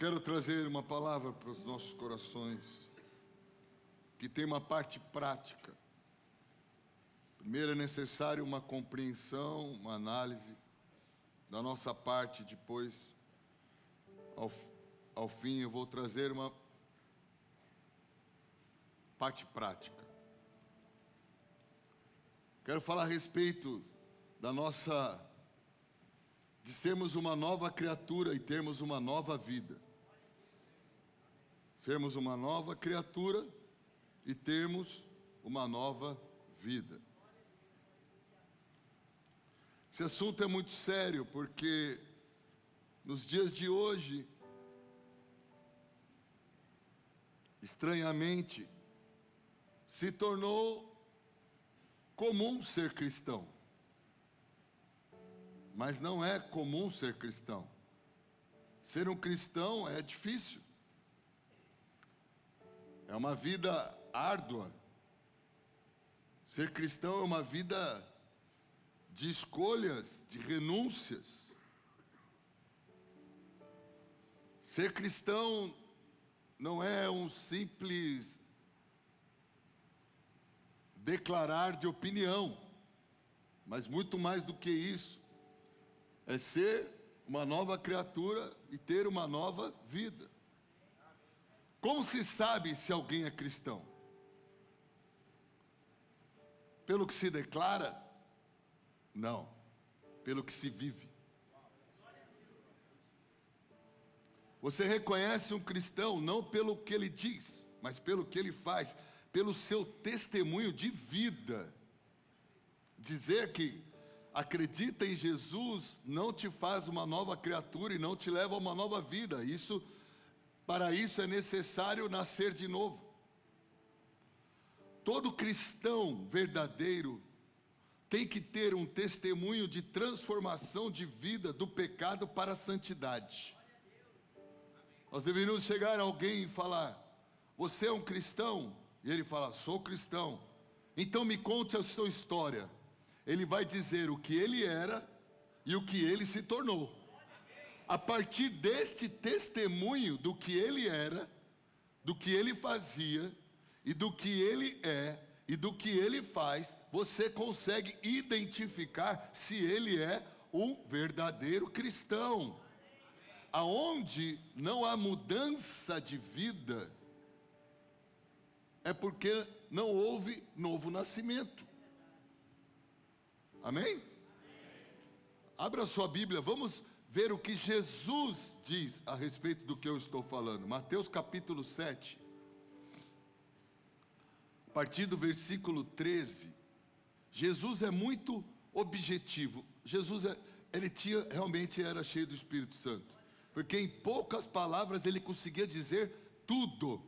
quero trazer uma palavra para os nossos corações, que tem uma parte prática. Primeiro é necessário uma compreensão, uma análise da nossa parte. Depois, ao fim, eu vou trazer uma parte prática. Quero falar a respeito de sermos uma nova criatura e termos uma nova vida. Sermos uma nova criatura e termos uma nova vida. Esse assunto é muito sério, porque nos dias de hoje, estranhamente, se tornou comum ser cristão. Mas não é comum ser cristão. Ser um cristão é difícil. É uma vida árdua. Ser cristão é uma vida de escolhas, de renúncias. Ser cristão não é um simples declarar de opinião, mas muito mais do que isso. É ser uma nova criatura e ter uma nova vida. Como se sabe se alguém é cristão? Pelo que se declara? Não. Pelo que se vive. Você reconhece um cristão não pelo que ele diz, mas pelo que ele faz, pelo seu testemunho de vida. Dizer que acredita em Jesus não te faz uma nova criatura e não te leva a uma nova vida. Para isso é necessário nascer de novo. Todo cristão verdadeiro tem que ter um testemunho de transformação de vida do pecado para a santidade. Nós deveríamos chegar a alguém e falar: você é um cristão? E ele fala: sou cristão. Então me conte a sua história. Ele vai dizer o que ele era e o que ele se tornou. A partir deste testemunho do que ele era, do que ele fazia, e do que ele é, e do que ele faz, você consegue identificar se ele é um verdadeiro cristão. Aonde não há mudança de vida, é porque não houve novo nascimento. Amém? Abra sua Bíblia, vamos ver o que Jesus diz a respeito do que eu estou falando. Mateus capítulo 7, a partir do versículo 13. Jesus é muito objetivo. Jesus realmente era cheio do Espírito Santo, porque em poucas palavras ele conseguia dizer tudo,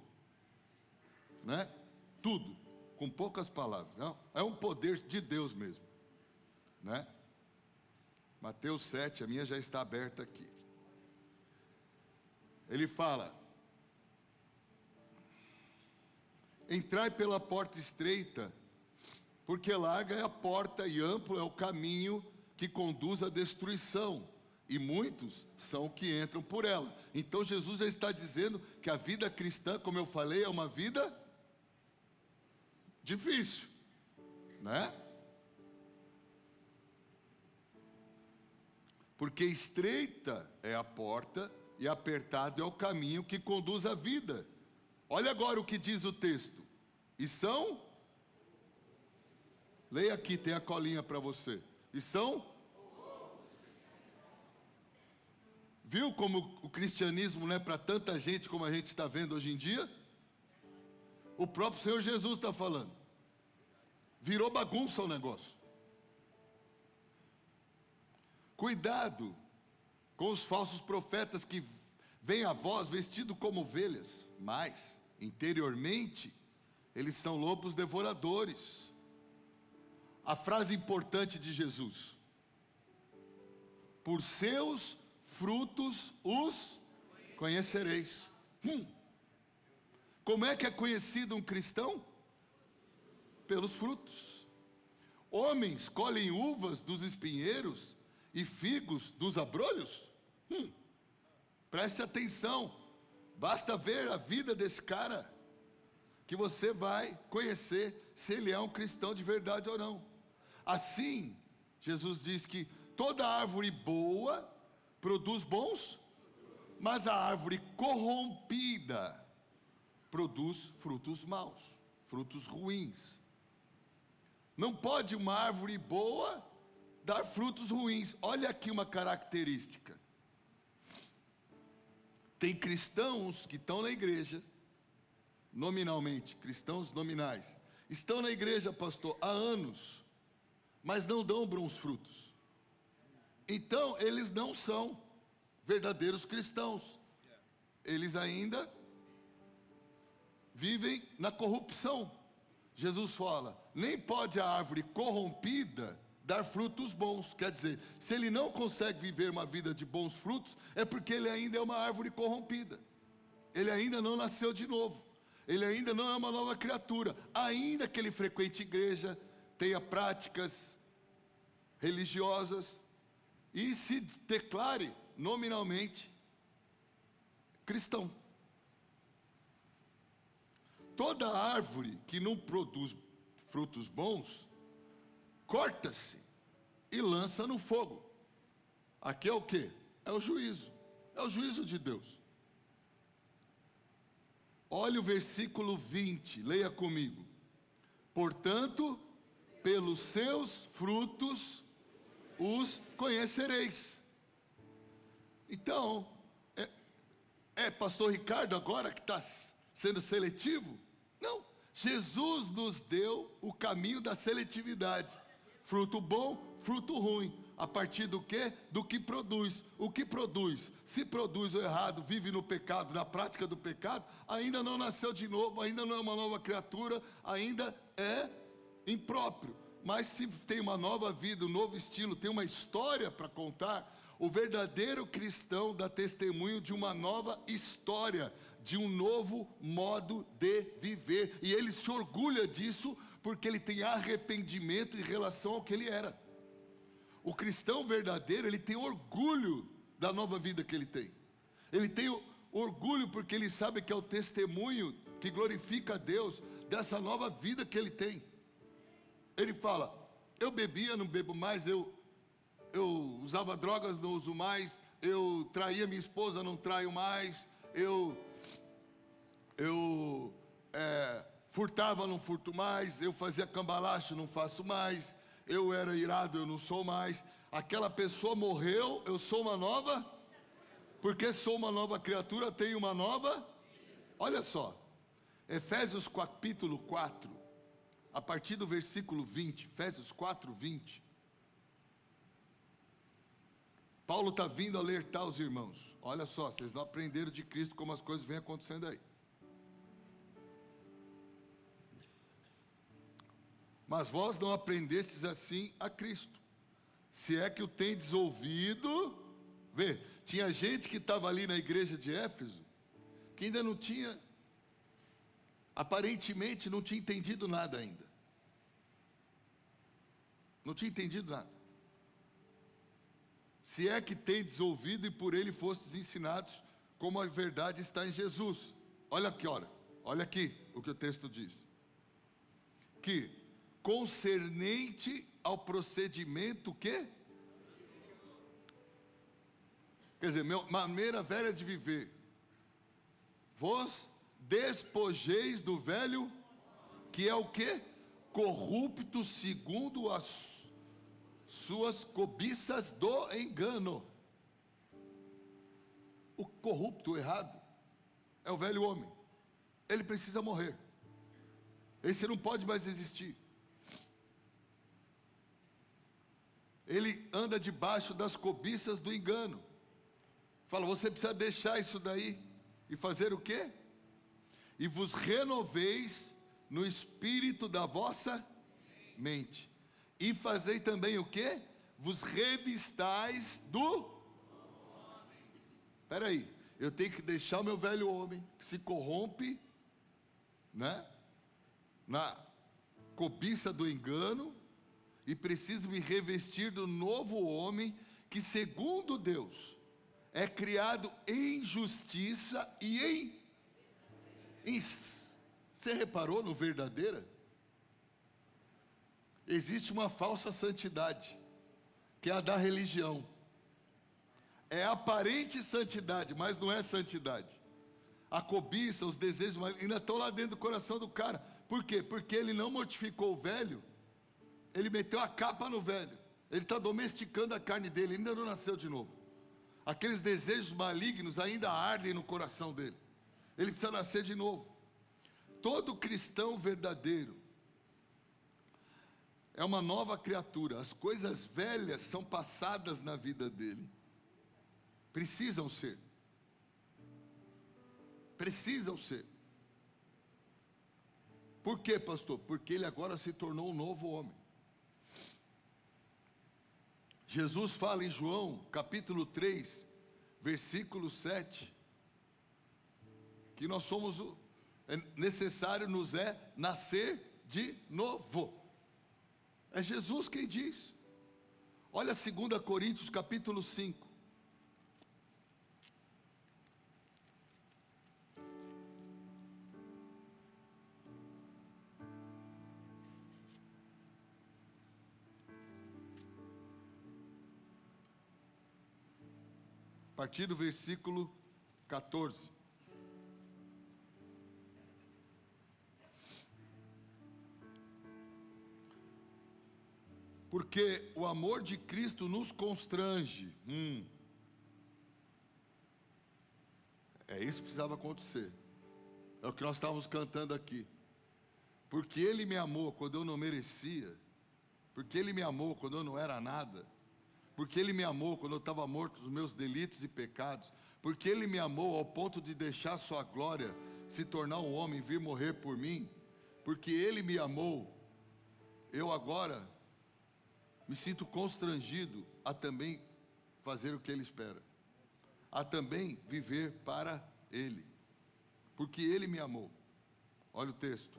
né? Tudo, com poucas palavras. Não? É um poder de Deus mesmo, né? Mateus 7, a minha já está aberta aqui. Ele fala: entrai pela porta estreita, porque larga é a porta e amplo é o caminho que conduz à destruição, e muitos são que entram por ela. Então Jesus já está dizendo que a vida cristã, como eu falei, é uma vida difícil, né? Porque estreita é a porta e apertado é o caminho que conduz à vida. Olha agora o que diz o texto. E são... Leia aqui, tem a colinha para você. E são... Viu como o cristianismo não é para tanta gente como a gente está vendo hoje em dia? O próprio Senhor Jesus está falando. Virou bagunça o negócio. Cuidado com os falsos profetas que vêm a vós vestidos como ovelhas, mas interiormente eles são lobos devoradores. A frase importante de Jesus: por seus frutos os conhecereis. Como é que é conhecido um cristão? Pelos frutos. Homens colhem uvas dos espinheiros e figos dos abrolhos? Preste atenção. Basta ver a vida desse cara, que você vai conhecer se ele é um cristão de verdade ou não. Assim, Jesus diz que toda árvore boa produz bons, mas a árvore corrompida produz frutos maus, frutos ruins. Não pode uma árvore boa dar frutos ruins. Olha aqui uma característica. Tem cristãos que estão na igreja, nominalmente, cristãos nominais, estão na igreja, pastor, há anos, mas não dão bons frutos. Então, eles não são verdadeiros cristãos. Eles ainda vivem na corrupção. Jesus fala, nem pode a árvore corrompida dar frutos bons. Quer dizer, se ele não consegue viver uma vida de bons frutos, é porque ele ainda é uma árvore corrompida. Ele ainda não nasceu de novo. Ele ainda não é uma nova criatura. Ainda que ele frequente igreja, tenha práticas religiosas e se declare nominalmente cristão. Toda árvore que não produz frutos bons, corta-se e lança no fogo. Aqui é o quê? É o juízo. É o juízo de Deus. Olha o versículo 20, leia comigo. Portanto, pelos seus frutos os conhecereis. Então, é pastor Ricardo agora que está sendo seletivo? Não, Jesus nos deu o caminho da seletividade. Fruto bom, fruto ruim. A partir do quê? Do que produz. O que produz? Se produz o errado, vive no pecado, na prática do pecado, ainda não nasceu de novo, ainda não é uma nova criatura, ainda é impróprio. Mas se tem uma nova vida, um novo estilo, tem uma história para contar, o verdadeiro cristão dá testemunho de uma nova história, de um novo modo de viver. E ele se orgulha disso porque ele tem arrependimento em relação ao que ele era. O cristão verdadeiro, ele tem orgulho da nova vida que ele tem. Ele tem orgulho porque ele sabe que é o testemunho que glorifica a Deus dessa nova vida que ele tem. Ele fala, eu bebia, não bebo mais, eu usava drogas, não uso mais, eu traía minha esposa, não traio mais, eu furtava, não furto mais, eu fazia cambalacho, não faço mais, eu era irado, eu não sou mais. Aquela pessoa morreu, eu sou uma nova, porque sou uma nova criatura, tenho uma nova. Olha só, Efésios capítulo 4, a partir do versículo 20, Efésios 4, 20. Paulo está vindo alertar os irmãos. Olha só, vocês não aprenderam de Cristo como as coisas vêm acontecendo aí. Mas vós não aprendestes assim a Cristo, se é que o tendes ouvido. Vê, tinha gente que estava ali na igreja de Éfeso, que ainda não tinha, aparentemente não tinha entendido nada ainda. Não tinha entendido nada. Se é que tendes ouvido e por ele fostes ensinados, como a verdade está em Jesus. Olha aqui, olha aqui o que o texto diz. Que concernente ao procedimento que? Quer dizer, maneira velha de viver. Vos despojeis do velho, que é o quê? Corrupto segundo as suas cobiças do engano. O corrupto, o errado, é o velho homem. Ele precisa morrer. Esse não pode mais existir. Ele anda debaixo das cobiças do engano. Fala, você precisa deixar isso daí e fazer o quê? E vos renoveis no espírito da vossa mente. E fazei também o quê? Vos revistais do... Espera aí, eu tenho que deixar o meu velho homem, que se corrompe, né? Na cobiça do engano, e preciso me revestir do novo homem, que segundo Deus, é criado em justiça e Você reparou no verdadeira? Existe uma falsa santidade, que é a da religião. É aparente santidade, mas não é santidade. A cobiça, os desejos ainda estão lá dentro do coração do cara. Por quê? Porque ele não mortificou o velho, ele meteu a capa no velho. Ele está domesticando a carne dele, ainda não nasceu de novo. Aqueles desejos malignos ainda ardem no coração dele. Ele precisa nascer de novo. Todo cristão verdadeiro é uma nova criatura. As coisas velhas são passadas na vida dele. Precisam ser. Precisam ser. Por quê, pastor? Porque ele agora se tornou um novo homem. Jesus fala em João, capítulo 3, versículo 7, que nós somos, necessário nos é nascer de novo. É Jesus quem diz. Olha 2 Coríntios, capítulo 5. A partir do versículo 14. Porque o amor de Cristo nos constrange. É isso que precisava acontecer. É o que nós estávamos cantando aqui. Porque Ele me amou quando eu não merecia. Porque Ele me amou quando eu não era nada. Porque Ele me amou quando eu estava morto dos meus delitos e pecados. Porque Ele me amou ao ponto de deixar sua glória se tornar um homem e vir morrer por mim. Porque Ele me amou, eu agora me sinto constrangido a também fazer o que Ele espera. A também viver para Ele. Porque Ele me amou. Olha o texto.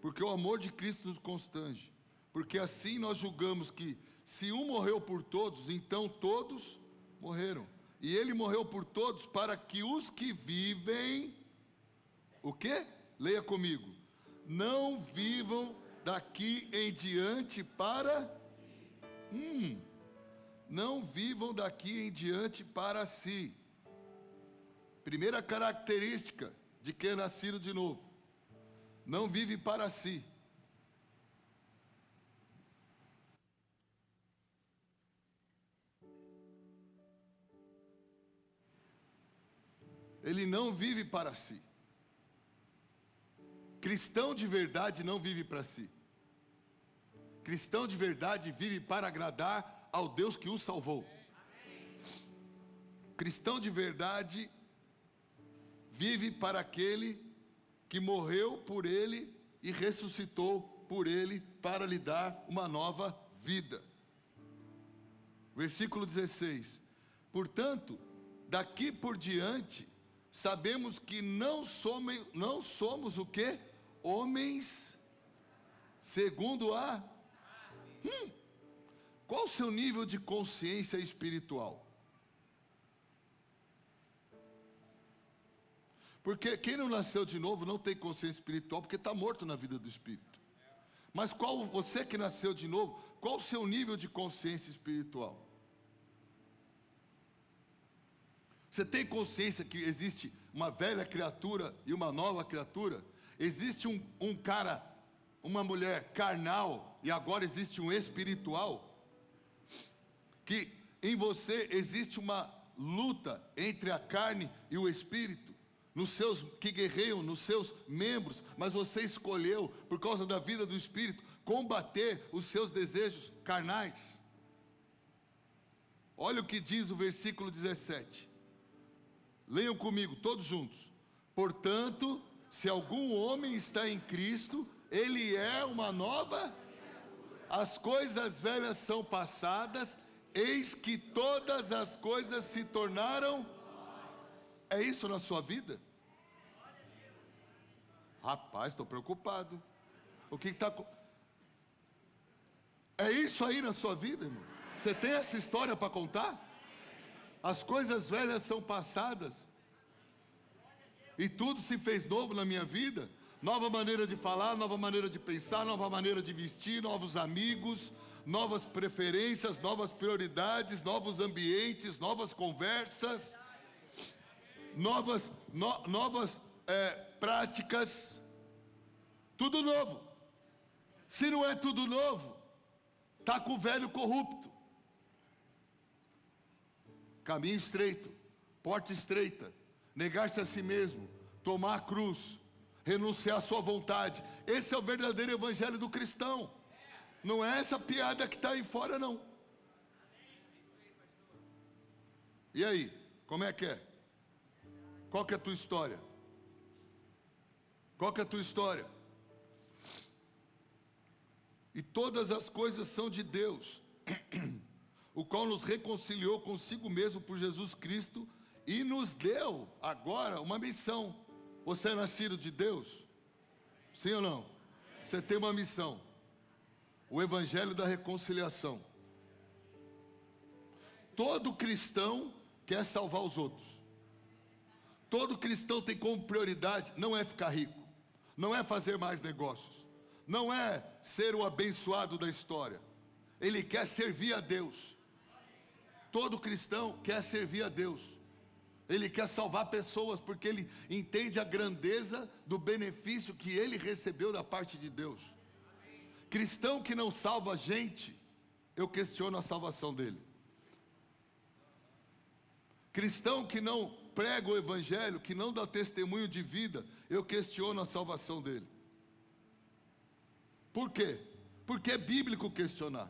Porque o amor de Cristo nos constrange. Porque assim nós julgamos que se um morreu por todos, então todos morreram. E Ele morreu por todos para que os que vivem, o quê? Leia comigo. Não vivam daqui em diante para... Não vivam daqui em diante para si. Primeira característica de quem é nascido de novo. Não vive para si. Ele não vive para si. Cristão de verdade não vive para si. Cristão de verdade vive para agradar ao Deus que o salvou. Cristão de verdade vive para aquele que morreu por ele e ressuscitou por ele para lhe dar uma nova vida. Versículo 16. Portanto, daqui por diante, sabemos que não somos o quê? Homens segundo a... Qual o seu nível de consciência espiritual? Porque quem não nasceu de novo não tem consciência espiritual, porque está morto na vida do Espírito. Mas você que nasceu de novo, qual o seu nível de consciência espiritual? Você tem consciência que existe uma velha criatura e uma nova criatura? Existe um cara, uma mulher carnal e agora existe um espiritual? Que em você existe uma luta entre a carne e o espírito, que guerreiam nos seus membros, mas você escolheu, por causa da vida do espírito, combater os seus desejos carnais. Olha o que diz o versículo 17. Leiam comigo, todos juntos. Portanto, se algum homem está em Cristo, ele é uma nova. As coisas velhas são passadas, eis que todas as coisas se tornaram. É isso na sua vida? Rapaz, estou preocupado. O que está... É isso aí na sua vida, irmão? Você tem essa história para contar? As coisas velhas são passadas e tudo se fez novo na minha vida. Nova maneira de falar, nova maneira de pensar, nova maneira de vestir, novos amigos, novas preferências, novas prioridades, novos ambientes, novas conversas, novas práticas. Tudo novo. Se não é tudo novo, está com o velho corrupto. Caminho estreito, porta estreita, negar-se a si mesmo, tomar a cruz, renunciar à sua vontade. Esse é o verdadeiro evangelho do cristão. Não é essa piada que está aí fora, não. E aí, como é que é? Qual que é a tua história? Qual que é a tua história? E todas as coisas são de Deus, o qual nos reconciliou consigo mesmo por Jesus Cristo e nos deu agora uma missão. Você é nascido de Deus? Sim ou não? Você tem uma missão. O evangelho da reconciliação. Todo cristão quer salvar os outros. Todo cristão tem como prioridade não é ficar rico, não é fazer mais negócios, não é ser o abençoado da história. Ele quer servir a Deus. Todo cristão quer servir a Deus. Ele quer salvar pessoas porque ele entende a grandeza do benefício que ele recebeu da parte de Deus. Cristão que não salva a gente, eu questiono a salvação dele. Cristão que não prega o evangelho, que não dá testemunho de vida, eu questiono a salvação dele. Por quê? Porque é bíblico questionar.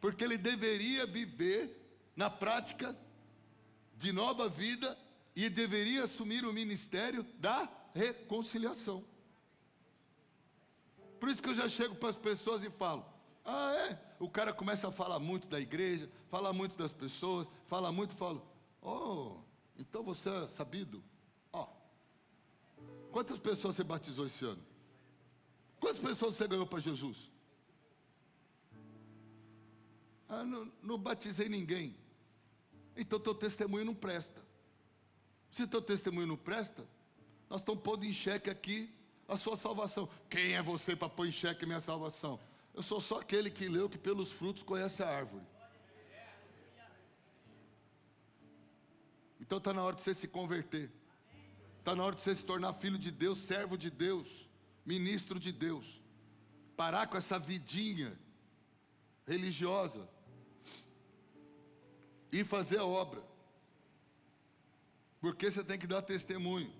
Porque ele deveria viver na prática de nova vida e deveria assumir o ministério da reconciliação. Por isso que eu já chego para as pessoas e falo: ah, é? O cara começa a falar muito da igreja, fala muito das pessoas, falo: oh, então você é sabido? Ó, quantas pessoas você batizou esse ano? Quantas pessoas você ganhou para Jesus? Ah, não batizei ninguém. Então teu testemunho não presta. Se teu testemunho não presta, nós estamos pondo em xeque aqui a sua salvação. Quem é você para pôr em xeque a minha salvação? Eu sou só aquele que leu que pelos frutos conhece a árvore. Então está na hora de você se converter. Está na hora de você se tornar filho de Deus, servo de Deus, ministro de Deus. Parar com essa vidinha religiosa e fazer a obra. Porque você tem que dar testemunho.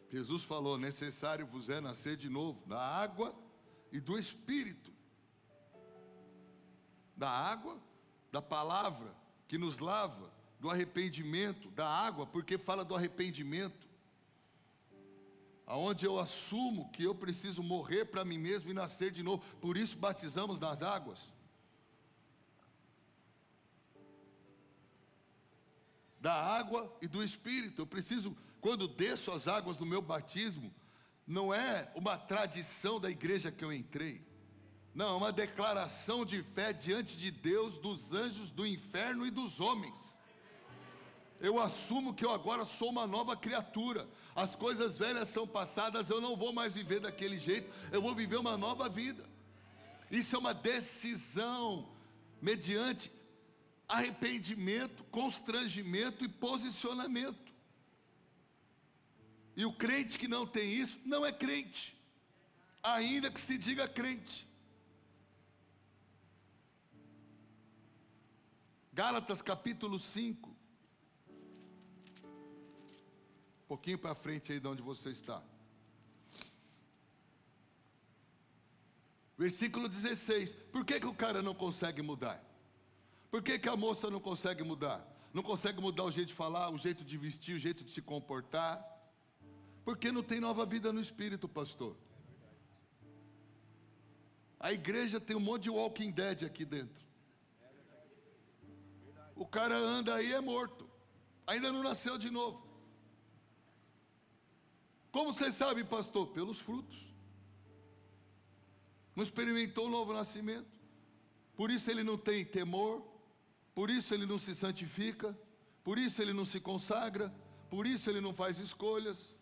Jesus falou: necessário vos é nascer de novo, da água e do Espírito. Da água, da palavra que nos lava, do arrependimento, da água, porque fala do arrependimento, aonde eu assumo que eu preciso morrer para mim mesmo e nascer de novo. Por isso batizamos nas águas. Da água e do Espírito. Eu preciso, quando desço as águas do meu batismo, não é uma tradição da igreja que eu entrei. Não, é uma declaração de fé diante de Deus, dos anjos, do inferno e dos homens. Eu assumo que eu agora sou uma nova criatura. As coisas velhas são passadas, eu não vou mais viver daquele jeito, eu vou viver uma nova vida. Isso é uma decisão mediante arrependimento, constrangimento e posicionamento. E o crente que não tem isso, não é crente, ainda que se diga crente. Gálatas capítulo 5. Um pouquinho para frente aí de onde você está. Versículo 16. Por que o cara não consegue mudar? Por que a moça não consegue mudar? Não consegue mudar o jeito de falar, o jeito de vestir, o jeito de se comportar? Porque não tem nova vida no Espírito, pastor. A igreja tem um monte de walking dead aqui dentro. O cara anda aí, é morto. Ainda não nasceu de novo. Como você sabe, pastor? Pelos frutos. Não experimentou o novo nascimento. por isso ele não tem temor, por isso ele não se santifica, por isso ele não se consagra, por isso ele não faz escolhas.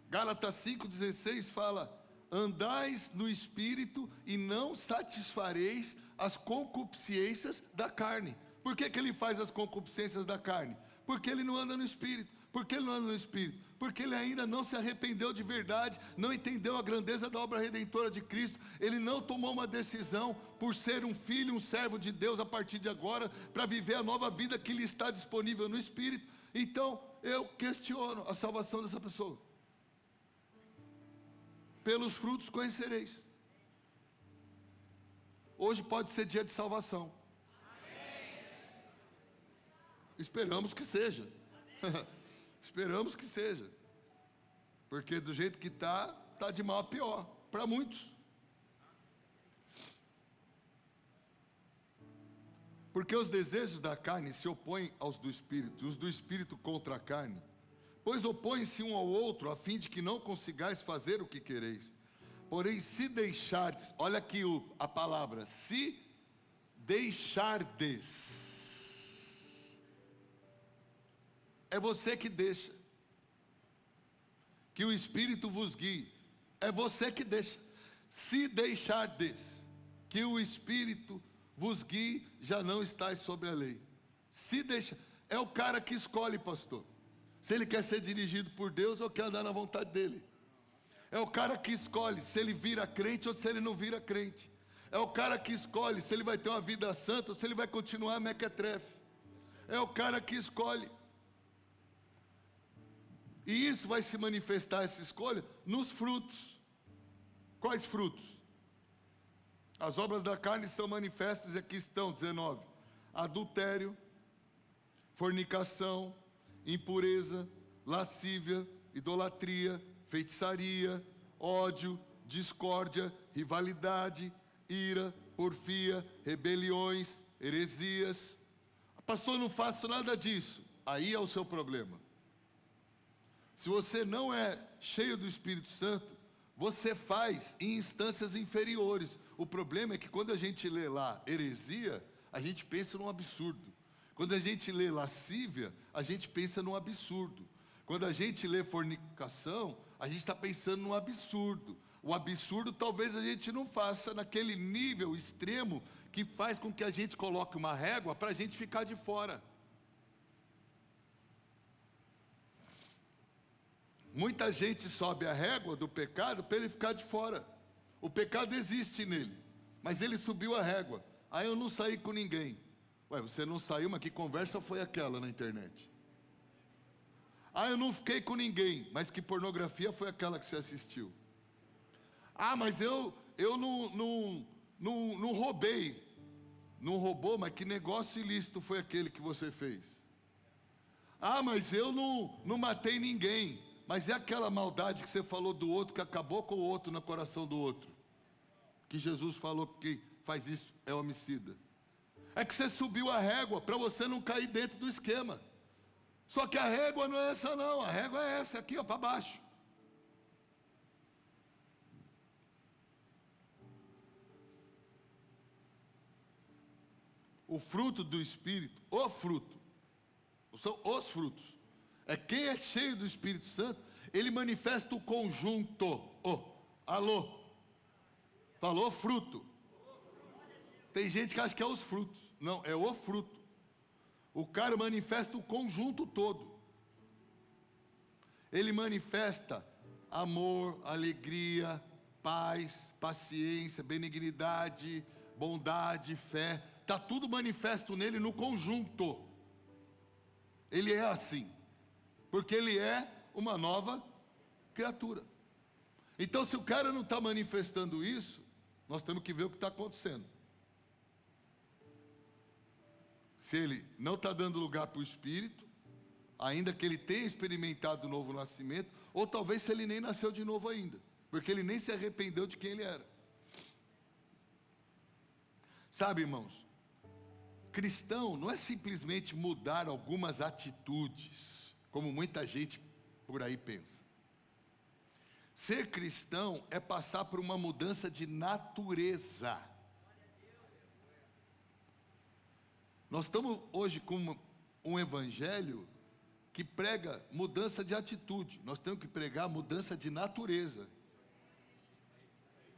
Gálatas 5,16 fala: andais no Espírito e não satisfareis as concupiscências da carne. Por que ele faz as concupiscências da carne? Porque ele não anda no Espírito. Por que ele não anda no Espírito? Porque ele ainda não se arrependeu de verdade, não entendeu a grandeza da obra redentora de Cristo, ele não tomou uma decisão por ser um filho, um servo de Deus a partir de agora, para viver a nova vida que lhe está disponível no Espírito. Então, eu questiono a salvação dessa pessoa. Pelos frutos conhecereis. Hoje pode ser dia de salvação. Esperamos que seja. Esperamos que seja. Porque do jeito que está de mal a pior, para muitos. Porque os desejos da carne se opõem aos do Espírito, e os do Espírito contra a carne. Pois opõem-se um ao outro, a fim de que não consigais fazer o que quereis. Porém, se deixardes, olha aqui a palavra, se deixardes. É você que deixa. Que o Espírito vos guie. É você que deixa. Se deixardes que o Espírito vos guie, já não estáis sobre a lei. Se deixa. É o cara que escolhe, pastor. Se ele quer ser dirigido por Deus ou quer andar na vontade dele. É o cara que escolhe se ele vira crente ou se ele não vira crente. É o cara que escolhe se ele vai ter uma vida santa ou se ele vai continuar mequetrefe. É o cara que escolhe. E isso vai se manifestar, essa escolha, nos frutos. Quais frutos? As obras da carne são manifestas e aqui estão, 19. Adultério, fornicação, impureza, lascívia, idolatria, feitiçaria, ódio, discórdia, rivalidade, ira, porfia, rebeliões, heresias. Pastor, não faço nada disso. Aí é o seu problema. Se você não é cheio do Espírito Santo, você faz em instâncias inferiores. O problema é que quando a gente lê lá heresia, a gente pensa num absurdo. Quando a gente lê lascívia, a gente pensa num absurdo. Quando a gente lê fornicação, a gente está pensando num absurdo. O absurdo talvez a gente não faça naquele nível extremo que faz com que a gente coloque uma régua para a gente ficar de fora. Muita gente sobe a régua do pecado para ele ficar de fora. O pecado existe nele, mas ele subiu a régua. Aí eu não saí com ninguém. Ué, você não saiu, mas que conversa foi aquela na internet? Ah, eu não fiquei com ninguém, mas que pornografia foi aquela que você assistiu? Ah, mas eu não roubei. Não roubou, mas que negócio ilícito foi aquele que você fez? Ah, mas eu não matei ninguém. Mas é aquela maldade que você falou do outro, que acabou com o outro no coração do outro. Que Jesus falou que faz isso, é homicida. É que você subiu a régua para você não cair dentro do esquema. Só que a régua não é essa não, a régua é essa aqui, ó, para baixo. O fruto do Espírito, o fruto, são os frutos. É quem é cheio do Espírito Santo, ele manifesta o conjunto. Alô? Falou fruto. Tem gente que acha que é os frutos. Não, é o fruto. O cara manifesta o conjunto todo. Ele manifesta amor, alegria, paz, paciência, benignidade, bondade, fé. Está tudo manifesto nele no conjunto. Ele é assim. Porque ele é uma nova criatura. Então, se o cara não está manifestando isso, nós temos que ver o que está acontecendo. Se ele não está dando lugar para o Espírito, ainda que ele tenha experimentado o novo nascimento, ou talvez se ele nem nasceu de novo ainda, porque ele nem se arrependeu de quem ele era. Sabe, irmãos, cristão não é simplesmente mudar algumas atitudes, como muita gente por aí pensa. Ser cristão é passar por uma mudança de natureza. Nós estamos hoje com um evangelho que prega mudança de atitude. Nós temos que pregar mudança de natureza.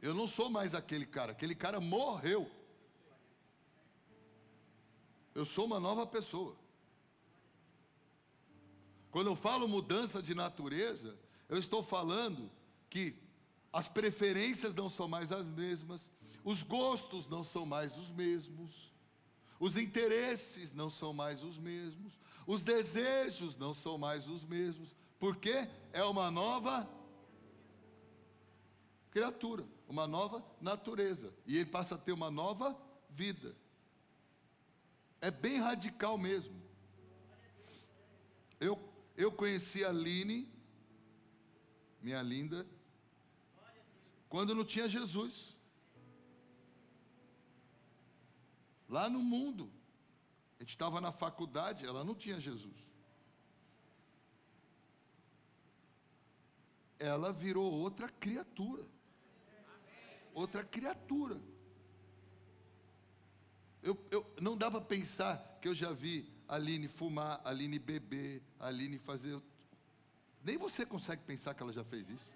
Eu não sou mais aquele cara morreu. Eu sou uma nova pessoa. Quando eu falo mudança de natureza, eu estou falando que as preferências não são mais as mesmas, os gostos não são mais os mesmos, os interesses não são mais os mesmos, os desejos não são mais os mesmos, porque é uma nova criatura, uma nova natureza, e ele passa a ter uma nova vida. É bem radical mesmo. Eu conheci a Aline, minha linda, quando não tinha Jesus. Lá no mundo, a gente estava na faculdade, ela não tinha Jesus. Ela virou outra criatura. Outra criatura. Não dá para pensar que eu já vi a Aline fumar, a Aline beber, a Aline fazer... Nem você consegue pensar que ela já fez isso.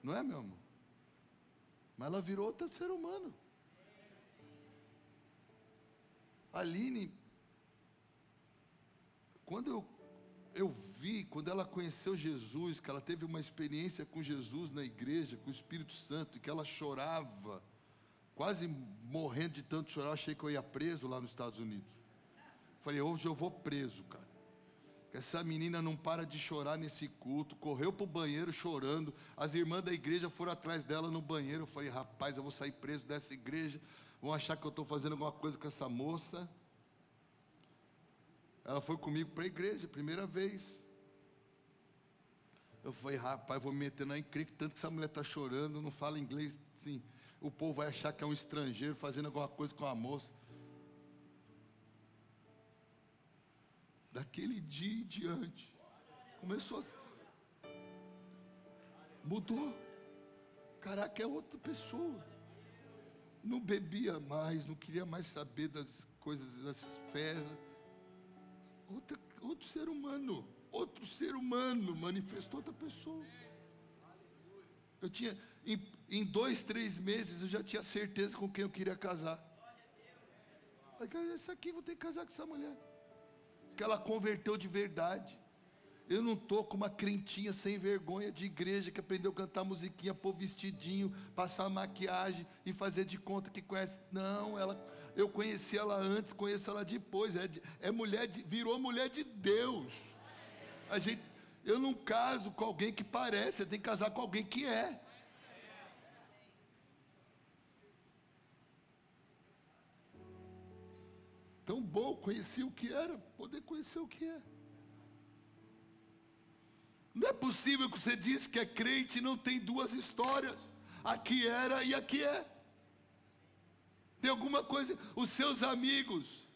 Não é, meu amor? Mas ela virou outro ser humano. A Aline, quando eu vi, quando ela conheceu Jesus, que ela teve uma experiência com Jesus na igreja, com o Espírito Santo, e que ela chorava, quase morrendo de tanto chorar, eu achei que eu ia preso lá nos Estados Unidos. Falei, hoje eu vou preso, cara. Essa menina não para de chorar nesse culto, correu para o banheiro chorando, as irmãs da igreja foram atrás dela no banheiro. Eu falei, rapaz, eu vou sair preso dessa igreja, vão achar que eu estou fazendo alguma coisa com essa moça. Ela foi comigo para a igreja, primeira vez. Eu falei, rapaz, vou me meter na encrenca, tanto que essa mulher está chorando, não fala inglês, assim, o povo vai achar que é um estrangeiro fazendo alguma coisa com a moça. Daquele dia em diante, começou a... mudou. Caraca, é outra pessoa. Não bebia mais, não queria mais saber das coisas, das festas. Outro ser humano, manifestou outra pessoa. Eu tinha, em 2, 3 meses, eu já tinha certeza com quem eu queria casar. Falei, essa aqui, vou ter que casar com essa mulher. Que ela converteu de verdade. Eu não estou com uma crentinha sem vergonha de igreja que aprendeu a cantar musiquinha, pôr vestidinho, passar maquiagem e fazer de conta que conhece. Não, eu conheci ela antes, conheço ela depois. Virou mulher de Deus. Eu não caso com alguém que parece, eu tenho que casar com alguém que é. Tão bom conhecer o que era, poder conhecer o que é. Não é possível que você diz que é crente e não tem duas histórias. Aqui era e aqui é. Tem alguma coisa, os seus amigos,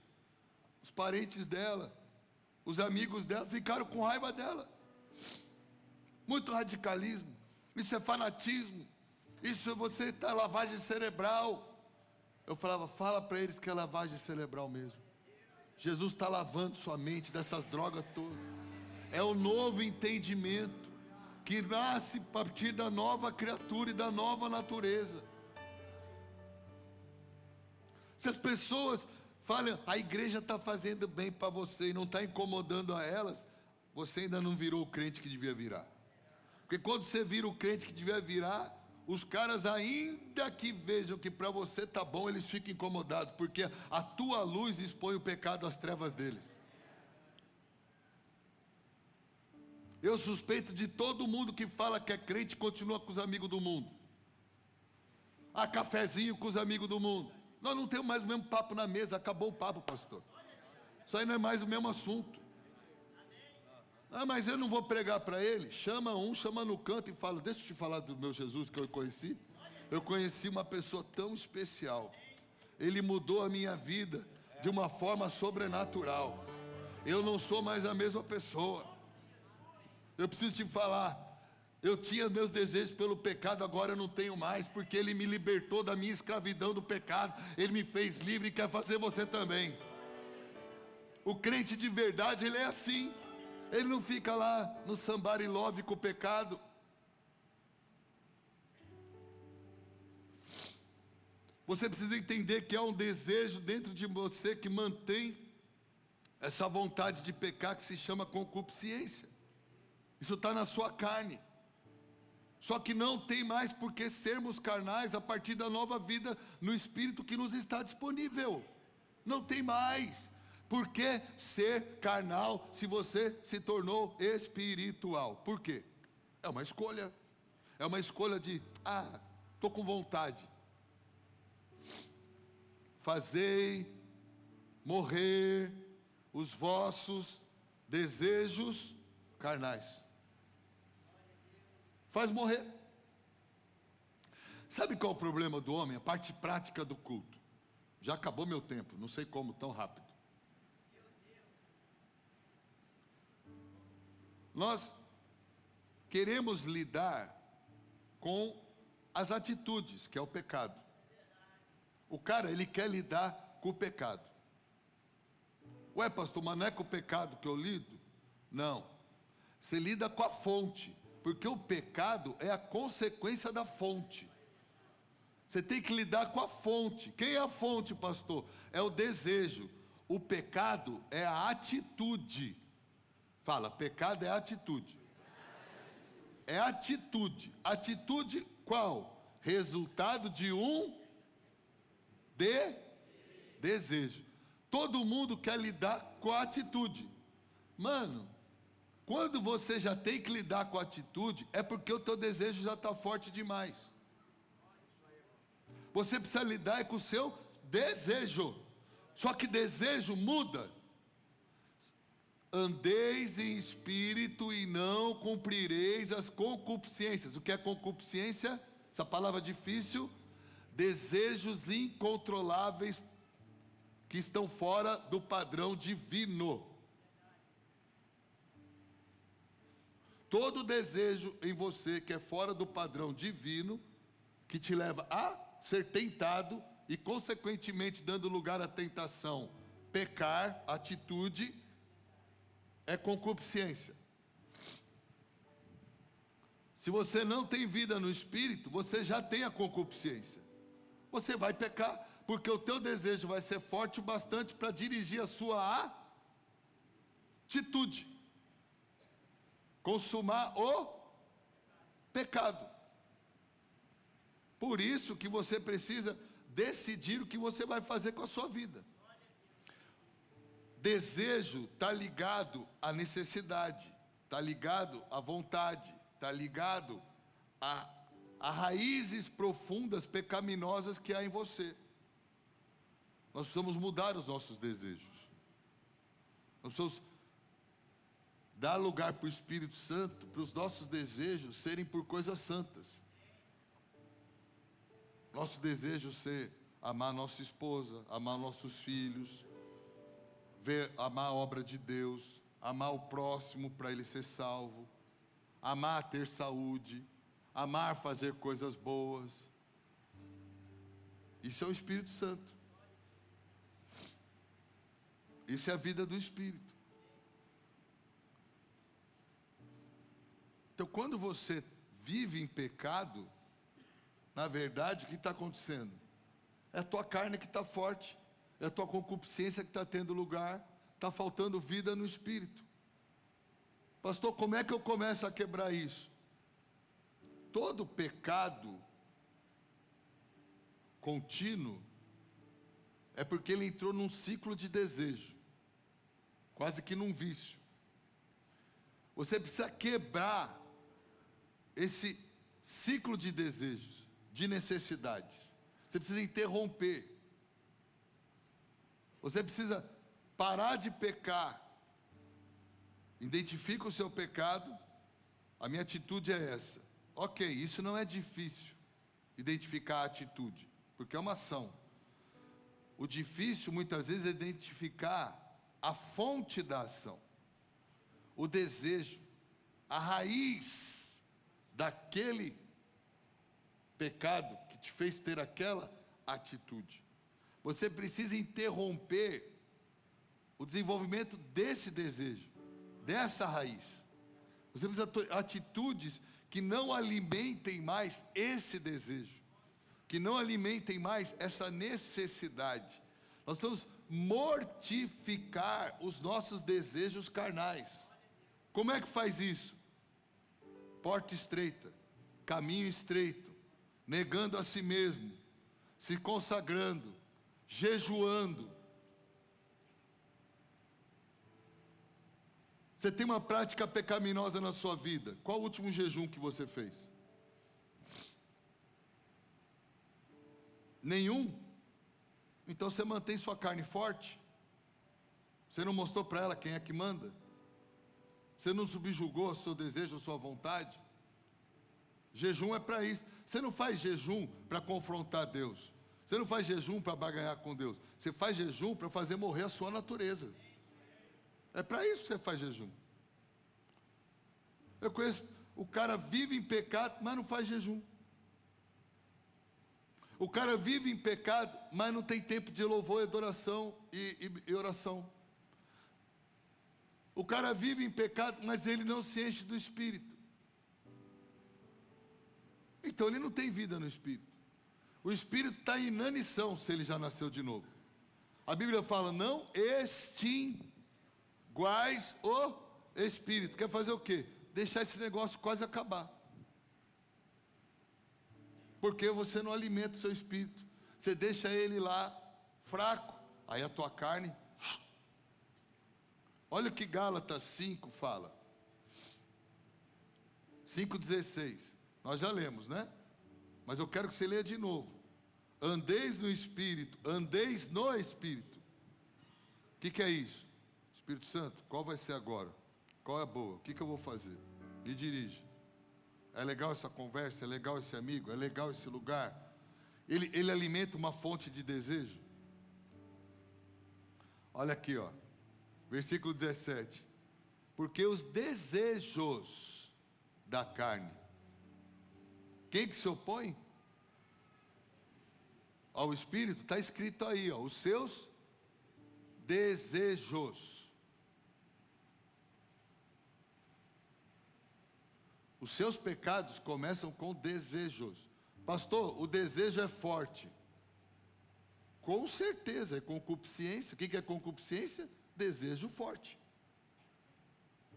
os parentes dela, os amigos dela ficaram com raiva dela. Muito radicalismo, isso é fanatismo, isso você está lavagem cerebral. Eu falava, fala para eles que é lavagem cerebral mesmo. Jesus está lavando sua mente dessas drogas todas. É o novo entendimento que nasce a partir da nova criatura e da nova natureza. Se as pessoas falam, a igreja está fazendo bem para você e não está incomodando a elas, você ainda não virou o crente que devia virar. Porque quando você vira o crente que devia virar, os caras, ainda que vejam que para você está bom, eles ficam incomodados, porque a tua luz expõe o pecado às trevas deles. Eu suspeito de todo mundo que fala que é crente e continua com os amigos do mundo. Cafezinho com os amigos do mundo. Nós não temos mais o mesmo papo na mesa, acabou o papo, pastor. Isso aí não é mais o mesmo assunto. Mas eu não vou pregar para ele. Chama no canto e fala, deixa eu te falar do meu Jesus que eu conheci. Eu conheci uma pessoa tão especial. Ele mudou a minha vida de uma forma sobrenatural. Eu não sou mais a mesma pessoa. Eu preciso te falar, Eu tinha meus desejos pelo pecado, agora eu não tenho mais, porque Ele me libertou da minha escravidão do pecado. Ele me fez livre e quer fazer você também. O crente de verdade, ele é assim. Ele não fica lá no somebody love com o pecado. Você precisa entender que há um desejo dentro de você que mantém essa vontade de pecar, que se chama concupiscência. Isso está na sua carne. Só que não tem mais por que sermos carnais a partir da nova vida no Espírito que nos está disponível. Não tem mais por que ser carnal se você se tornou espiritual. Por quê? É uma escolha. É uma escolha de, estou com vontade. Fazei morrer os vossos desejos carnais. Faz morrer. Sabe qual é o problema do homem? A parte prática do culto. Já acabou meu tempo, não sei como, tão rápido. Nós queremos lidar com as atitudes, que é o pecado. O cara, ele quer lidar com o pecado. Ué, pastor, mas não é com o pecado que eu lido? Não. Você lida com a fonte. Porque o pecado é a consequência da fonte. Você tem que lidar com a fonte. Quem é a fonte, pastor? É o desejo. O pecado é a atitude. Fala, pecado é atitude. É atitude. Atitude qual? Resultado de um desejo. Todo mundo quer lidar com a atitude. Mano, quando você já tem que lidar com a atitude, é porque o teu desejo já está forte demais. Você precisa lidar com o seu desejo. Só que desejo muda. Andeis em espírito e não cumprireis as concupiscências. O que é concupiscência? Essa palavra difícil. Desejos incontroláveis que estão fora do padrão divino. Todo desejo em você que é fora do padrão divino, que te leva a ser tentado e, consequentemente, dando lugar à tentação, pecar, atitude, é concupiscência. Se você não tem vida no Espírito, você já tem a concupiscência. Você vai pecar, porque o teu desejo vai ser forte o bastante para dirigir a sua atitude. Consumar o pecado. Por isso que você precisa decidir o que você vai fazer com a sua vida. Desejo está ligado à necessidade, está ligado à vontade, está ligado a raízes profundas, pecaminosas que há em você. Nós precisamos mudar os nossos desejos. Nós precisamos dar lugar para o Espírito Santo, para os nossos desejos serem por coisas santas. Nosso desejo ser amar nossa esposa, amar nossos filhos, amar a obra de Deus, amar o próximo para ele ser salvo, amar ter saúde, amar fazer coisas boas. Isso é o Espírito Santo. Isso é a vida do Espírito. Então, quando você vive em pecado, na verdade, o que está acontecendo? É a tua carne que está forte, é a tua concupiscência que está tendo lugar, está faltando vida no Espírito. Pastor, como é que eu começo a quebrar isso? Todo pecado contínuo é porque ele entrou num ciclo de desejo, quase que num vício. Você precisa quebrar esse ciclo de desejos, de necessidades. Você precisa interromper. Você precisa parar de pecar. Identifica o seu pecado. A minha atitude é essa. Ok, isso não é difícil, identificar a atitude, porque é uma ação. O difícil, muitas vezes, é identificar a fonte da ação. O desejo, a raiz daquele pecado que te fez ter aquela atitude. Você precisa interromper o desenvolvimento desse desejo, dessa raiz. Você precisa ter atitudes que não alimentem mais esse desejo, que não alimentem mais essa necessidade. Nós precisamos mortificar os nossos desejos carnais. Como é que faz isso? Porta estreita, caminho estreito, negando a si mesmo, se consagrando, jejuando. Você tem uma prática pecaminosa na sua vida. Qual o último jejum que você fez? Nenhum? Então você mantém sua carne forte? Você não mostrou para ela quem é que manda? Você não subjugou o seu desejo, a sua vontade? Jejum é para isso. Você não faz jejum para confrontar Deus. Você não faz jejum para barganhar com Deus. Você faz jejum para fazer morrer a sua natureza. É para isso que você faz jejum. Eu conheço, o cara vive em pecado, mas não faz jejum. O cara vive em pecado, mas não tem tempo de louvor, adoração e oração. O cara vive em pecado, mas ele não se enche do Espírito. Então ele não tem vida no Espírito. O Espírito está em inanição se ele já nasceu de novo. A Bíblia fala, não extinguais o Espírito. Quer fazer o quê? Deixar esse negócio quase acabar. Porque você não alimenta o seu Espírito. Você deixa ele lá, fraco. Aí a tua carne... Olha o que Gálatas 5 fala. 5,16. Nós já lemos, né? Mas eu quero que você leia de novo. Andeis no Espírito, andeis no Espírito. O que é isso? Espírito Santo, qual vai ser agora? Qual é a boa? O que eu vou fazer? Me dirige. É legal essa conversa? É legal esse amigo? É legal esse lugar? Ele alimenta uma fonte de desejo? Olha aqui, ó. Versículo 17. Porque os desejos da carne. Quem que se opõe ao Espírito? Está escrito aí, ó, os seus desejos. Os seus pecados começam com desejos. Pastor, o desejo é forte. Com certeza, é concupiscência. O que é concupiscência? Desejo forte.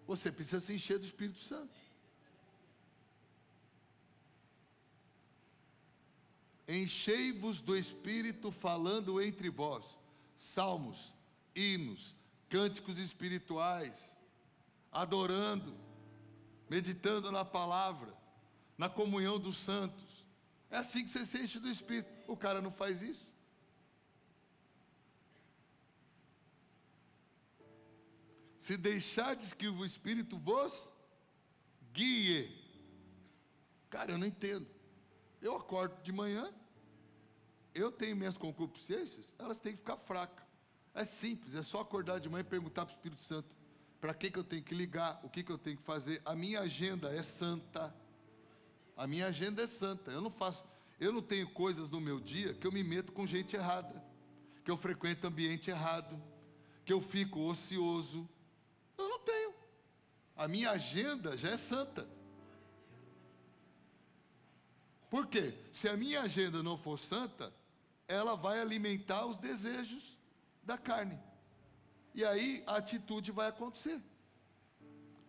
Você precisa se encher do Espírito Santo. Enchei-vos do Espírito, falando entre vós, salmos, hinos, cânticos espirituais, adorando, meditando na palavra, na comunhão dos santos. É assim que você se enche do Espírito. O cara não faz isso. Se deixardes que o Espírito vos guie. Cara, eu não entendo. Eu acordo de manhã, eu tenho minhas concupiscências, elas têm que ficar fracas. É simples, é só acordar de manhã e perguntar para o Espírito Santo, para que eu tenho que ligar, o que eu tenho que fazer. A minha agenda é santa. A minha agenda é santa. Eu não tenho coisas no meu dia que eu me meto com gente errada, que eu frequento ambiente errado, que eu fico ocioso. Eu não tenho. A minha agenda já é santa. Por quê? Se a minha agenda não for santa, ela vai alimentar os desejos da carne. E aí a atitude vai acontecer.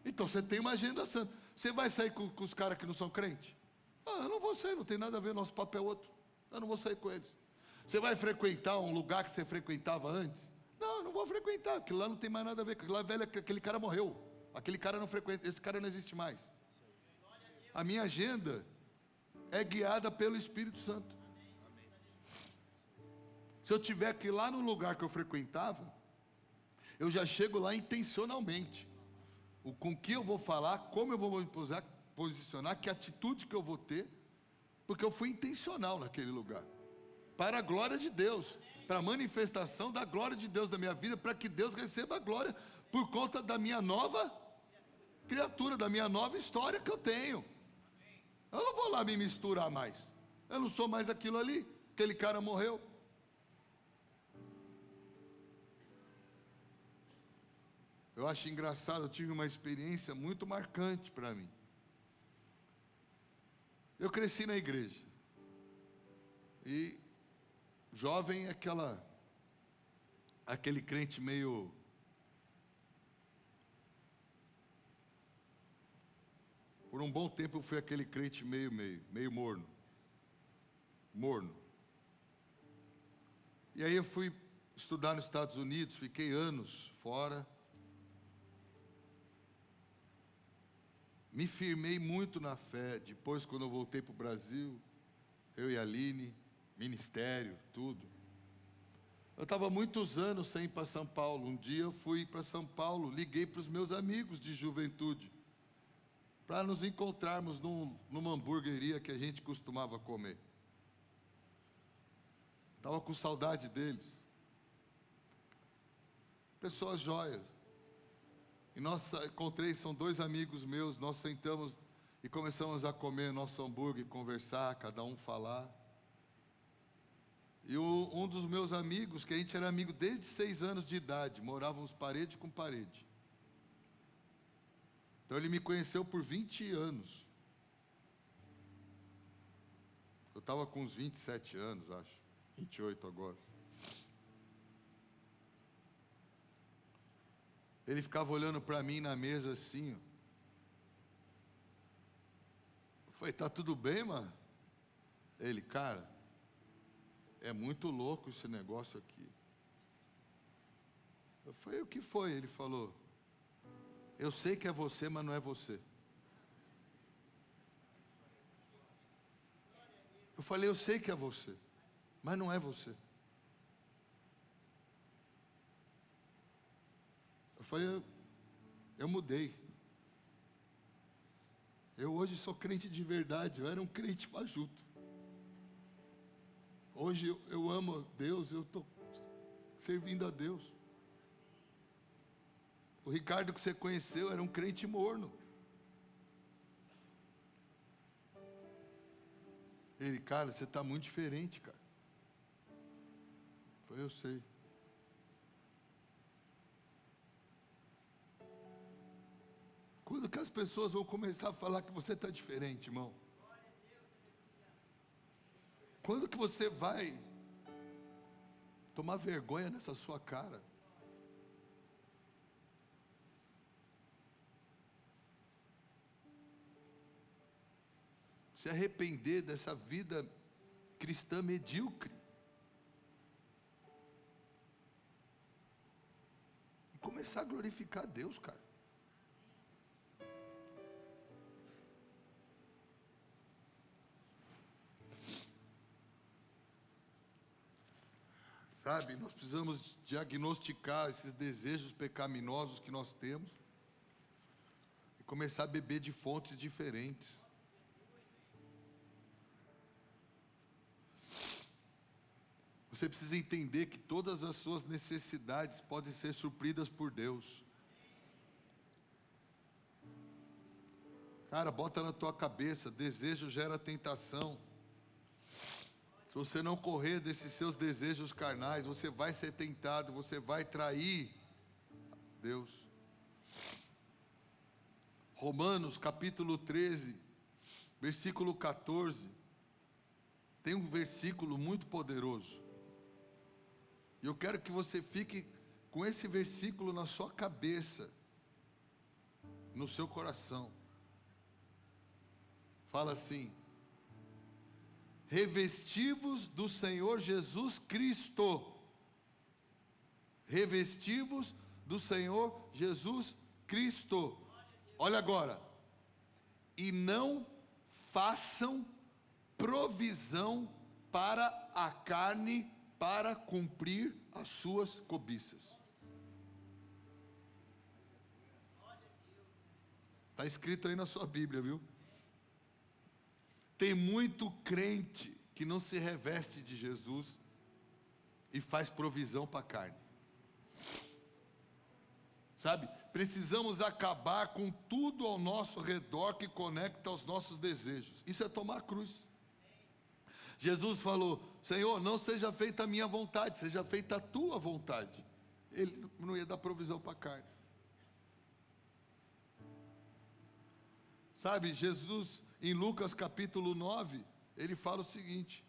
Então você tem uma agenda santa. Você vai sair com os caras que não são crentes? Ah, eu não vou sair, não tem nada a ver, nosso papo é outro. Eu não vou sair com eles. Você vai frequentar um lugar que você frequentava antes? Não, eu não vou frequentar, porque lá não tem mais nada a ver. Lá, velho, aquele cara morreu. Aquele cara não frequenta, esse cara não existe mais. A minha agenda é guiada pelo Espírito Santo. Se eu tiver que ir lá no lugar que eu frequentava, eu já chego lá intencionalmente. Com que eu vou falar, como eu vou me posicionar, que atitude que eu vou ter, porque eu fui intencional naquele lugar. Para a glória de Deus, para a manifestação da glória de Deus na minha vida, para que Deus receba a glória por conta da minha nova criatura, da minha nova história que eu tenho. Eu não vou lá me misturar mais. Eu não sou mais aquilo ali. Aquele cara morreu. Eu acho engraçado, eu tive uma experiência muito marcante para mim. Eu cresci na igreja. E jovem é aquele crente meio... Por um bom tempo eu fui aquele crente meio morno. Morno. E aí eu fui estudar nos Estados Unidos, fiquei anos fora. Me firmei muito na fé. Depois, quando eu voltei para o Brasil, eu e a Aline, ministério, tudo. Eu estava muitos anos sem ir para São Paulo. Um dia eu fui para São Paulo, liguei para os meus amigos de juventude, para nos encontrarmos numa hamburgueria que a gente costumava comer. Estava com saudade deles. Pessoas jóias. E encontrei, são 2 amigos meus, nós sentamos e começamos a comer nosso hambúrguer, conversar, cada um falar. E um dos meus amigos, que a gente era amigo desde 6 anos de idade, morávamos parede com parede. Então ele me conheceu por 20 anos. Eu estava com uns 27 anos, acho. 28 agora. Ele ficava olhando para mim na mesa assim. Ó. Eu falei, tá tudo bem, mano? Ele, cara, é muito louco esse negócio aqui. Eu falei, o que foi? Ele falou, eu sei que é você, mas não é você. Eu falei, eu sei que é você, mas não é você. Eu falei, eu mudei. Eu hoje sou crente de verdade, eu era um crente fajuto. Hoje eu amo Deus, eu estou servindo a Deus. O Ricardo que você conheceu era um crente morno. Ele, cara, você está muito diferente, cara. Eu falei, eu sei. Quando que as pessoas vão começar a falar que você está diferente, irmão? Quando que você vai tomar vergonha nessa sua cara? Se arrepender dessa vida cristã medíocre. E começar a glorificar a Deus, cara. Sabe, nós precisamos diagnosticar esses desejos pecaminosos que nós temos e começar a beber de fontes diferentes. Você precisa entender que todas as suas necessidades podem ser supridas por Deus. Cara, bota na tua cabeça, desejo gera tentação. Se você não correr desses seus desejos carnais, você vai ser tentado, você vai trair Deus. Romanos capítulo 13, versículo 14. Tem um versículo muito poderoso. E eu quero que você fique com esse versículo na sua cabeça, no seu coração. Fala assim: revestivos do Senhor Jesus Cristo. Revestivos do Senhor Jesus Cristo. Olha agora. E não façam provisão para a carne para cumprir as suas cobiças. Está escrito aí na sua Bíblia, viu? Tem muito crente que não se reveste de Jesus e faz provisão para a carne. Sabe? Precisamos acabar com tudo ao nosso redor que conecta aos nossos desejos. Isso é tomar a cruz. Jesus falou: Senhor, não seja feita a minha vontade, seja feita a tua vontade. Ele não ia dar provisão para a carne. Sabe, Jesus, em Lucas capítulo 9, ele fala o seguinte: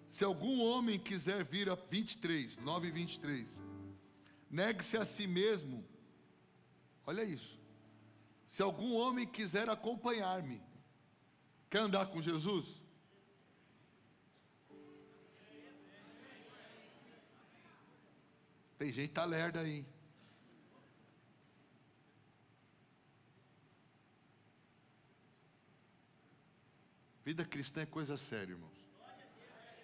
se algum homem quiser vir a 23, 9 e 23, negue-se a si mesmo. Olha isso. Se algum homem quiser acompanhar-me, quer andar com Jesus? Tem gente tá lerda aí. Vida cristã é coisa séria, irmãos.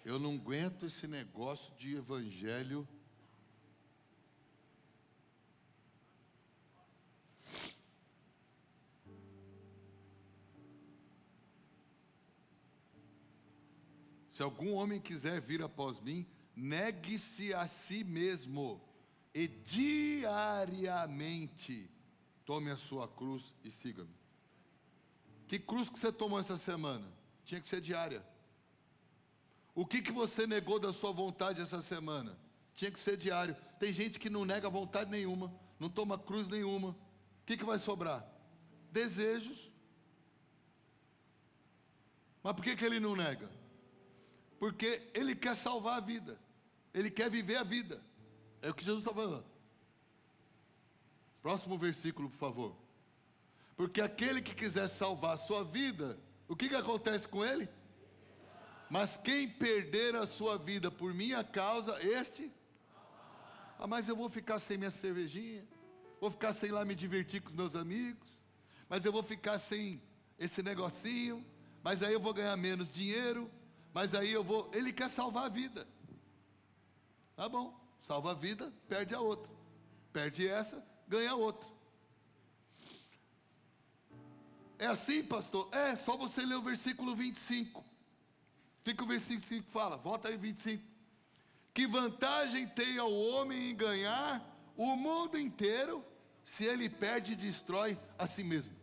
Eu não aguento esse negócio de evangelho. Se algum homem quiser vir após mim, negue-se a si mesmo e diariamente tome a sua cruz e siga-me. Que cruz que você tomou essa semana? Tinha que ser diária. O que você negou da sua vontade essa semana? Tinha que ser diário. Tem gente que não nega vontade nenhuma, não toma cruz nenhuma. O que vai sobrar? Desejos. Mas por que ele não nega? Porque ele quer salvar a vida. Ele quer viver a vida. É o que Jesus está falando. Próximo versículo, por favor. Porque aquele que quiser salvar a sua vida, o que acontece com ele? Mas quem perder a sua vida por minha causa, este... Ah, mas eu vou ficar sem minha cervejinha, vou ficar sem lá me divertir com os meus amigos, mas eu vou ficar sem esse negocinho, mas aí eu vou ganhar menos dinheiro, mas aí eu vou... Ele quer salvar a vida. Tá bom, salva a vida, perde a outra. Perde essa, ganha a outra. É assim, pastor? É, só você ler o versículo 25. O que o versículo 5 fala? Volta aí 25. Que vantagem tem ao homem em ganhar o mundo inteiro, se ele perde e destrói a si mesmo?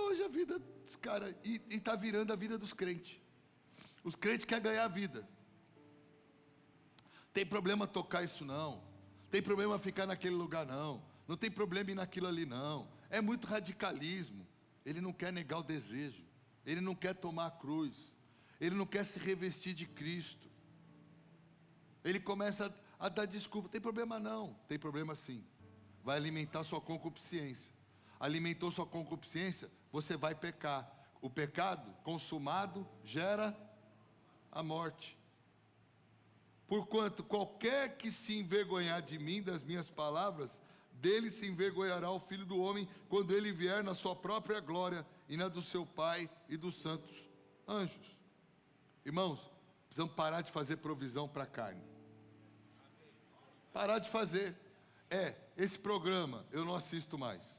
Hoje a vida dos caras, e está virando a vida dos crentes. Os crentes querem ganhar a vida. Tem problema tocar isso não. Tem problema ficar naquele lugar não. Não tem problema ir naquilo ali não. É muito radicalismo. Ele não quer negar o desejo. Ele não quer tomar a cruz. Ele não quer se revestir de Cristo. Ele começa a dar desculpa. Tem problema não. Tem problema sim. Vai alimentar sua concupiscência. Alimentou sua concupiscência, você vai pecar. O pecado consumado gera a morte. Porquanto qualquer que se envergonhar de mim, das minhas palavras, dele se envergonhará o Filho do Homem, quando ele vier na sua própria glória, e na do seu Pai e dos santos anjos. Irmãos, precisamos parar de fazer provisão para a carne. Parar de fazer. Esse programa eu não assisto mais.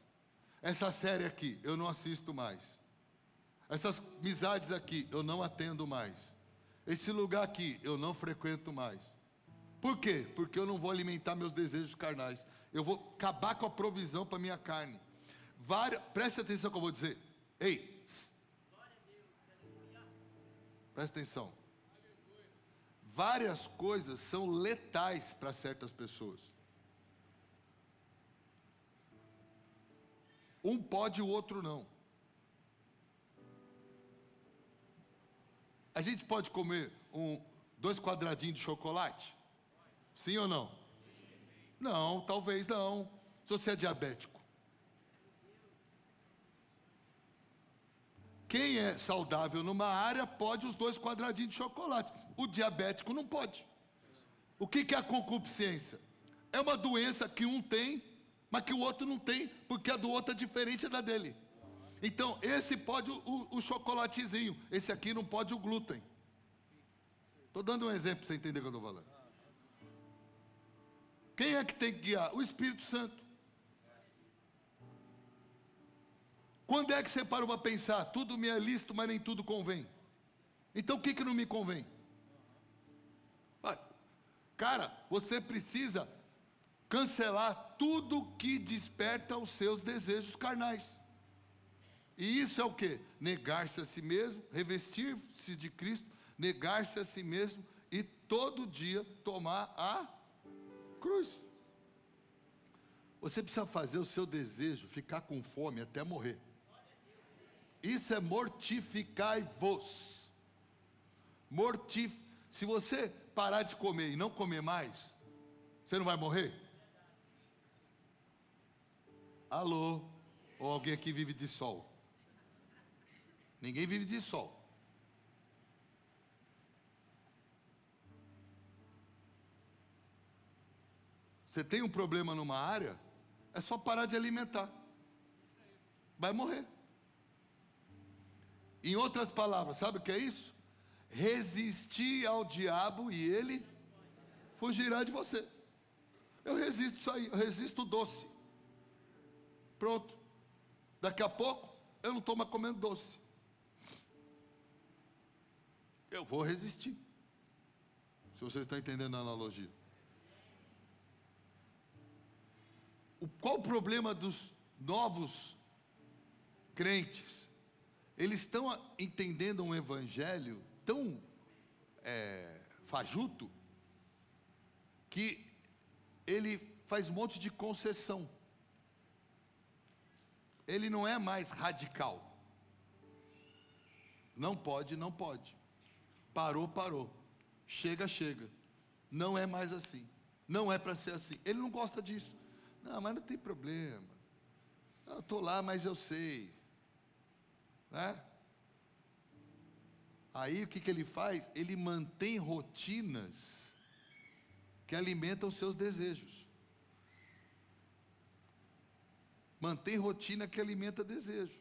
Essa série aqui eu não assisto mais. Essas amizades aqui eu não atendo mais. Esse lugar aqui eu não frequento mais. Por quê? Porque eu não vou alimentar meus desejos carnais. Eu vou acabar com a provisão para minha carne. Preste atenção no que eu vou dizer. Ei, presta atenção. Várias coisas são letais para certas pessoas. Um pode, o outro não. A gente pode comer 2 quadradinhos de chocolate? Sim ou não? Não, talvez não. Se você é diabético. Quem é saudável numa área pode os 2 quadradinhos de chocolate. O diabético não pode. O que é a concupiscência? É uma doença que um tem, mas que o outro não tem, porque a do outro é diferente da dele. Então, esse pode o chocolatezinho, esse aqui não pode o glúten. Estou dando um exemplo para você entender o que eu estou falando. Quem é que tem que guiar? O Espírito Santo. Quando é que você parou para pensar? Tudo me é lícito, mas nem tudo convém. Então o que não me convém? Cara, você precisa cancelar tudo que desperta os seus desejos carnais. E isso é o quê? Negar-se a si mesmo, revestir-se de Cristo, negar-se a si mesmo e todo dia tomar a cruz. Você precisa fazer o seu desejo ficar com fome até morrer. Isso é mortificai-vos. Se você parar de comer e não comer mais, você não vai morrer? Alô? Ou alguém aqui vive de sol? Ninguém vive de sol. Você tem um problema numa área, é só parar de alimentar. Vai morrer. Em outras palavras, sabe o que é isso? Resistir ao diabo e ele fugirá de você. Eu resisto isso aí, eu resisto o doce. Pronto. Daqui a pouco, eu não estou mais comendo doce. Eu vou resistir. Se vocês estão entendendo a analogia. Qual o problema dos novos crentes? Eles estão entendendo um evangelho tão fajuto, que ele faz um monte de concessão. Ele não é mais radical. Não pode, não pode. Parou, parou. Chega, chega. Não é mais assim. Não é para ser assim. Ele não gosta disso. Não, mas não tem problema. Eu estou lá, mas eu sei. Né? Aí o que ele faz? Ele mantém rotinas que alimentam os seus desejos. Mantém rotina que alimenta desejo.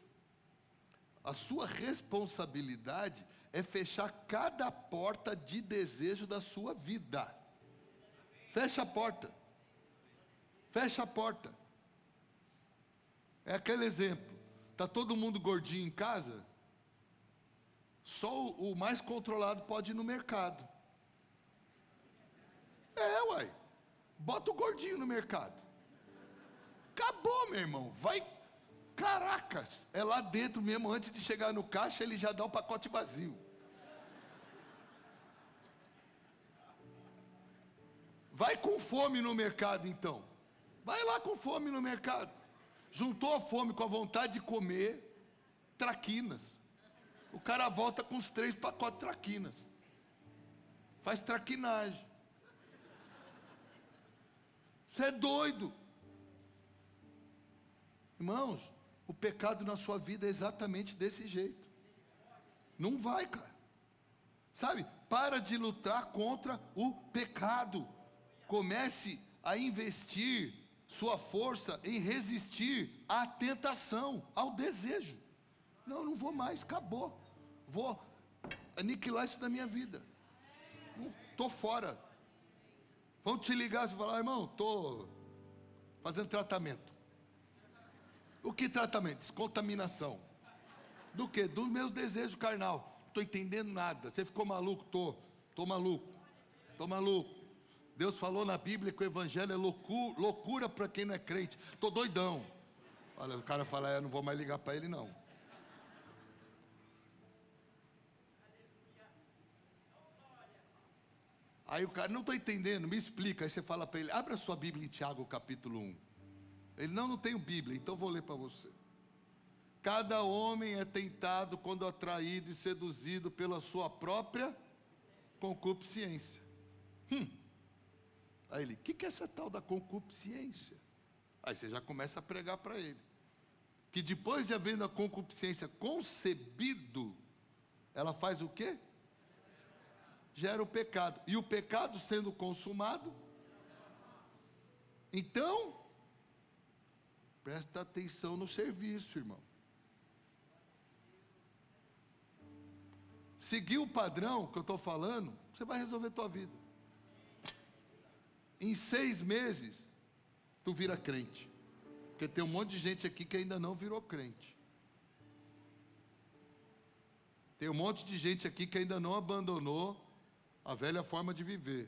A sua responsabilidade é fechar cada porta de desejo da sua vida. Fecha a porta. Fecha a porta. É aquele exemplo. Está todo mundo gordinho em casa, só o mais controlado pode ir no mercado. Uai. Bota o gordinho no mercado. Acabou, meu irmão. Vai. Caracas. É lá dentro mesmo, antes de chegar no caixa, ele já dá o pacote vazio. Vai com fome no mercado, então. Vai lá com fome no mercado. Juntou a fome com a vontade de comer traquinas. O cara volta com os 3 pacotes de traquinas. Faz traquinagem. Você é doido. Irmãos, o pecado na sua vida é exatamente desse jeito. Não vai, cara. Sabe? Para de lutar contra o pecado. Comece a investir sua força em resistir à tentação, ao desejo. Não vou mais, acabou. Vou aniquilar isso da minha vida. Estou fora. Vão te ligar e falar, irmão, estou fazendo tratamento. O que tratamento? Descontaminação. Do quê? Dos meus desejos carnal. Não estou entendendo nada. Você ficou maluco? Estou maluco. Estou maluco. Deus falou na Bíblia que o evangelho é loucura para quem não é crente. Estou doidão. Olha, o cara fala, eu não vou mais ligar para ele não. Aí o cara, não estou entendendo, me explica. Aí você fala para ele, abre a sua Bíblia em Tiago capítulo 1. Ele, não tenho Bíblia, então vou ler para você. Cada homem é tentado quando atraído e seduzido pela sua própria concupiscência. Aí ele, o que é essa tal da concupiscência? Aí você já começa a pregar para ele. Que depois de havendo a concupiscência concebido, ela faz o quê? Gera o pecado. E o pecado sendo consumado, então, presta atenção no serviço, irmão. Seguir o padrão que eu estou falando, você vai resolver a tua vida. Em 6 meses, tu vira crente. Porque tem um monte de gente aqui que ainda não virou crente. Tem um monte de gente aqui que ainda não abandonou a velha forma de viver.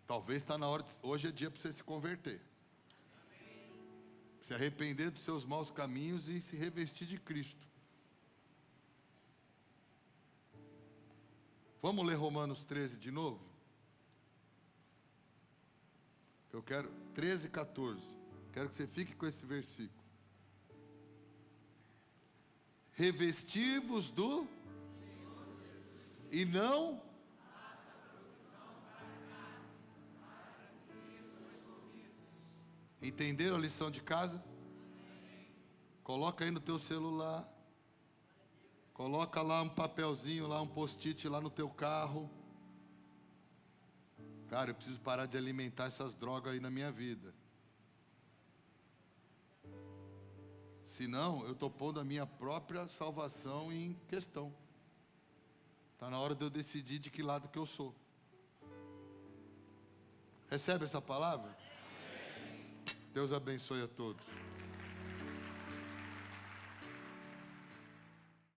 Talvez está na hora, hoje é dia para você se converter. Se arrepender dos seus maus caminhos e se revestir de Cristo. Vamos ler Romanos 13 de novo? Eu quero, 13 e 14. Quero que você fique com esse versículo. Revestir-vos do... E não... Entenderam a lição de casa? Coloca aí no teu celular. Coloca lá um papelzinho, lá um post-it lá no teu carro. Cara, eu preciso parar de alimentar essas drogas aí na minha vida. Senão, eu estou pondo a minha própria salvação em questão. Está na hora de eu decidir de que lado que eu sou. Recebe essa palavra? Deus abençoe a todos.